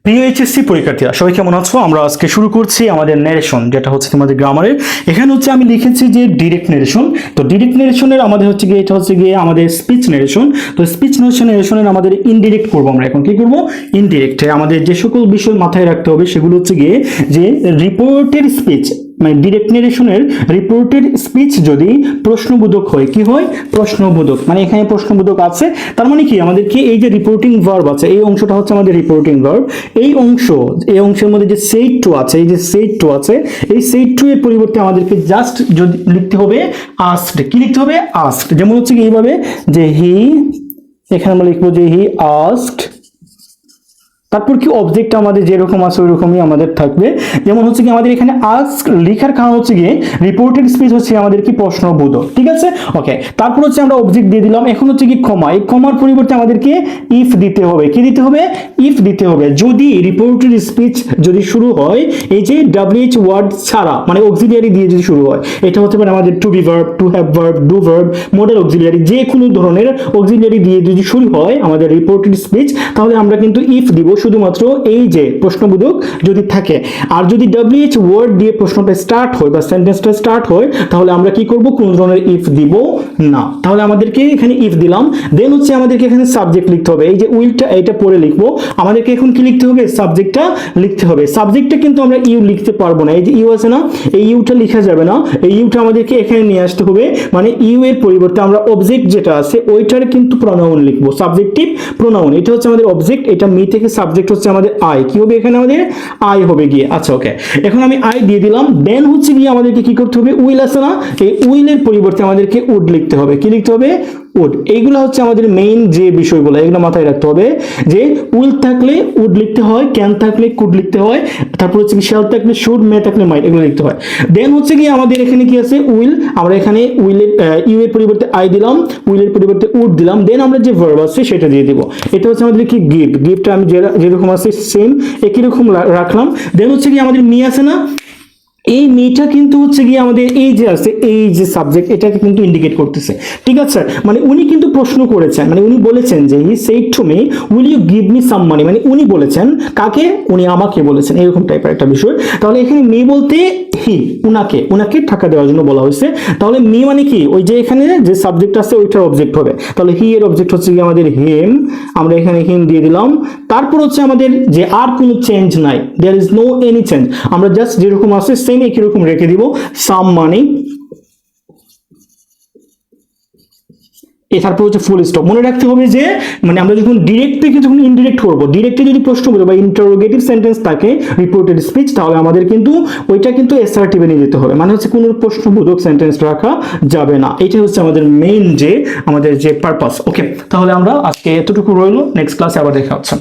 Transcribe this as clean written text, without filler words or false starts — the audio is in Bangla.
প্রিয় এইচএসসি পরীক্ষার্থীরা সবাই কেমন আছো? আমরা আজকে শুরু করছি আমাদের ন্যারেশন, যেটা হচ্ছে তোমাদের গ্রামারের। এখানে হচ্ছে আমি লিখেছি যে ডিরেক্ট ন্যারেশন। তো ডিরেক্ট ন্যারেশনের আমাদের হচ্ছে গিয়ে এটা হচ্ছে গিয়ে আমাদের স্পিচ ন্যারেশন। তো স্পিচ ন্যারেশনের আমাদের ইনডিরেক্ট করবো আমরা। এখন কি করবো? ইনডিরেক্টে আমাদের যে সকল বিষয় মাথায় রাখতে হবে সেগুলো হচ্ছে গিয়ে যে রিপোর্টেড স্পিচ, মানে ডিরেক্ট ন্যারেশনের রিপোর্টেড স্পিচ যদি প্রশ্নবোধক হয়, কি হয়? প্রশ্নবোধক, মানে এখানে প্রশ্নবোধক আছে, তার মানে কি আমাদেরকে এই যে রিপোর্টিং ভার্ব আছে, এই অংশটা হচ্ছে আমাদের রিপোর্টিং ভার্ব। এই অংশের মধ্যে যে সেইড টু আছে, এই যে সেইড টু আছে, এই সেইড টু এর পরিবর্তে আমাদেরকে জাস্ট যদি লিখতে হবে আস্কড। কি লিখতে হবে? আস্কড। যেমন হচ্ছে কি এইভাবে যে হি, এখানে আমরা লিখবো যে হি আস্কড, তারপর কি অবজেক্ট আমাদের যেরকম আছে ওইরকমই আমাদের থাকবে। যেমন হচ্ছে কি আমাদের এখানে আস্ক লেখার কারণ হচ্ছে গিয়ে রিপোর্টেড স্পিচ হচ্ছে আমাদের কি প্রশ্নবোধক, ঠিক আছে? ওকে, তারপর হচ্ছে আমরা অবজেক্ট দিয়ে দিলাম। এখন হচ্ছে কি কমা, এই কমার পরিবর্তে আমাদেরকে ইফ দিতে হবে। কি দিতে হবে? ইফ দিতে হবে। যদি রিপোর্টেড স্পিচ যদি শুরু হয় এই যে WH ওয়ার্ড ছাড়া, মানে অক্সিলিয়ারি দিয়ে যদি শুরু হয়, এটা হতে পারে আমাদের to be verb, to have verb, do verb, modal auxiliary, যে কোনো ধরনের অক্সিলিয়ারি দিয়ে যদি শুরু হয় আমাদের রিপোর্টেড স্পিচ, তাহলে আমরা কিন্তু ইফ দিব শুধুমাত্র এই যে প্রশ্নবোধক যদি থাকে। আর যদি WH ওয়ার্ড দিয়ে প্রশ্নটা স্টার্ট হয় বা সেন্টেন্সটা স্টার্ট হয়, তাহলে আমরা কি করব? কোন ধরনের ইফ দিব না। তাহলে আমাদেরকে এখানে ইফ দিলাম। দেন হচ্ছে আমাদেরকে এখানে সাবজেক্ট লিখতে হবে। এই যে উইলটা এটা পরে লিখবো, আমাদেরকে এখন কি লিখতে হবে? সাবজেক্টটা লিখতে হবে। সাবজেক্টটা কিন্তু আমরা ইউ লিখতে পারবো না। এই যে ইউ আছে না, এই ইউটা লেখা যাবে না। এই ইউটা আমাদেরকে এখানে নিয়ে আসতে হবে, মানে ইউ এর পরিবর্তে আমরা অবজেক্ট যেটা আছে ওইটার কিন্তু প্রোনাউন লিখবো, সাবজেক্টিভ প্রোনাউন। এটা হচ্ছে আমাদের অবজেক্ট, এটা মি থেকে সাবজেক্ট হচ্ছে আমাদের আই। কি হবে এখানে? আমাদের আই হবে গিয়ে। আচ্ছা, ওকে, এখন আমি আই দিয়ে দিলাম। দেন হচ্ছে গিয়ে আমাদেরকে কি করতে হবে? উইল আছে না, এই উইলের পরিবর্তে আমাদেরকে উড লিখতে হবে। কি লিখতে হবে? উড। এইগুলো হচ্ছে আমাদের মেইন যে বিষয়গুলো, এগুলো মাথায় রাখতে হবে যে উইল থাকলে উড লিখতে হয়, ক্যান থাকলে কুড লিখতে হয়, তারপর হচ্ছে কি শ্যাল থাকলে শুড, মে থাকলে মাইট, এগুলো লিখতে হয়। দেন হচ্ছে কি আমাদের এখানে কি আছে? উইল। আমরা এখানে উইলের ইউ এর পরিবর্তে আই দিলাম, উইলের পরিবর্তে উড দিলাম। দেন আমরা যে ভার্ব আছে সেটা দিয়ে দিব। এটা হচ্ছে আমাদের কি গিভ। গিভটা আমি যেরকম আছে সেম একই রকম রাখলাম। দেন হচ্ছে কি আমাদের মি আছে না, এই মিটা কিন্তু হচ্ছে গিয়ে আমাদের এই যে আছে, এই যে সাবজেক্ট, এটাকে কিন্তু ইন্ডিকেট করতেছে, ঠিক আছে? মানে উনি কিন্তু প্রশ্ন করেছেন, মানে উনি বলেছেন যে he said to me will you give me some money, মানে উনি বলেছেন কাকে? উনি আমাকে বলেছেন, এরকম টাইপের একটা বিষয়। তাহলে এখানে মি বলতে হি, উনাকে টাকা দেওয়ার জন্য বলা হয়েছে। তাহলে মি মানে কি? ওই যে এখানে যে সাবজেক্ট আছে ওইটার অবজেক্ট হবে। তাহলে হি এর অবজেক্ট হচ্ছে গিয়ে আমাদের হিম, আমরা এখানে হিম দিয়ে দিলাম। তারপর হচ্ছে আমাদের যে আর কোনো চেঞ্জ নাই, there is no any change, আমরা জাস্ট যেরকম আছে সেম একই রকম রেখে দিব, সাম মানি। তারপর হচ্ছে ফুল স্টপ। মনে রাখতে হবে যে মানে আমরা যখন ডিরেক্ট থেকে যখন ইনডিরেক্ট করবো, ডিরেক্টে যদি প্রশ্ন বলবো বা ইন্টারোগেটিভ সেন্টেন্স থাকে রিপোর্টেড স্পিচ, তাহলে আমাদের কিন্তু ওইটা কিন্তু অ্যাসার্টিভে নিয়ে যেতে হবে, মানে হচ্ছে কোনো প্রশ্নবোধক সেন্টেন্স রাখা যাবে না। এটা হচ্ছে আমাদের মেইন যে আমাদের যে পারপাস। ওকে, তাহলে আমরা আজকে এতটুকু রইলো, নেক্সট ক্লাসে আবার দেখা হচ্ছে।